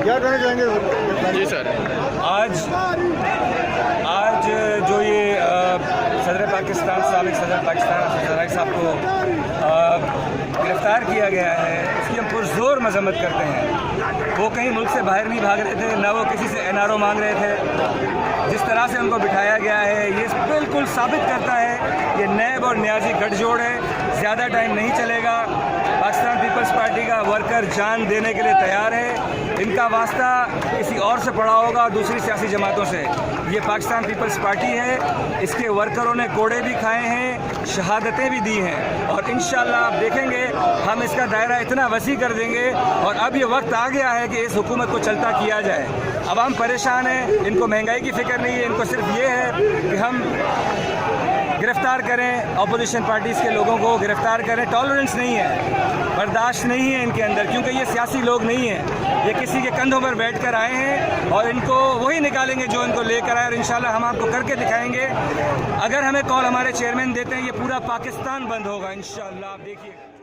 کیا کہنا چاہیں گے؟ جی سر، آج جو یہ صدر پاکستان سابق صدر پاکستان اسد صاحب کو گرفتار کیا گیا ہے، اس کی ہم پرزور مذمت کرتے ہیں۔ وہ کہیں ملک سے باہر نہیں بھاگ رہے تھے، نہ وہ کسی سے NRO مانگ رہے تھے۔ جس طرح سے ان کو بٹھایا گیا ہے یہ بالکل ثابت کرتا ہے یہ نیب اور نیازی گٹھ جوڑ ہے۔ زیادہ ٹائم نہیں چلے گا، پاکستان پیپلز پارٹی کا ورکر جان دینے کے لیے تیار ہے۔ ان کا واسطہ کسی اور سے پڑا ہوگا، دوسری سیاسی جماعتوں سے۔ یہ پاکستان پیپلز پارٹی ہے، اس کے ورکروں نے کوڑے بھی کھائے ہیں، شہادتیں بھی دی ہیں، اور انشاءاللہ آپ دیکھیں گے ہم اس کا دائرہ اتنا وسیع کر دیں گے۔ اور اب یہ وقت آ گیا ہے کہ اس حکومت کو چلتا کیا جائے۔ عوام پریشان ہے، ان کو مہنگائی کی فکر نہیں ہے، ان کو صرف یہ ہے کہ ہم گرفتار کریں، اپوزیشن پارٹیز کے لوگوں کو گرفتار کریں۔ ٹالرنس نہیں ہے، برداشت نہیں ہے ان کے اندر، کیونکہ یہ سیاسی لوگ نہیں ہیں، یہ کسی کے کندھوں پر بیٹھ کر آئے ہیں، اور ان کو وہی نکالیں گے جو ان کو لے کر آئے، اور انشاءاللہ ہم آپ کو کر کے دکھائیں گے۔ اگر ہمیں کال ہمارے چیئرمین دیتے ہیں یہ پورا پاکستان بند ہوگا انشاءاللہ، آپ دیکھیے۔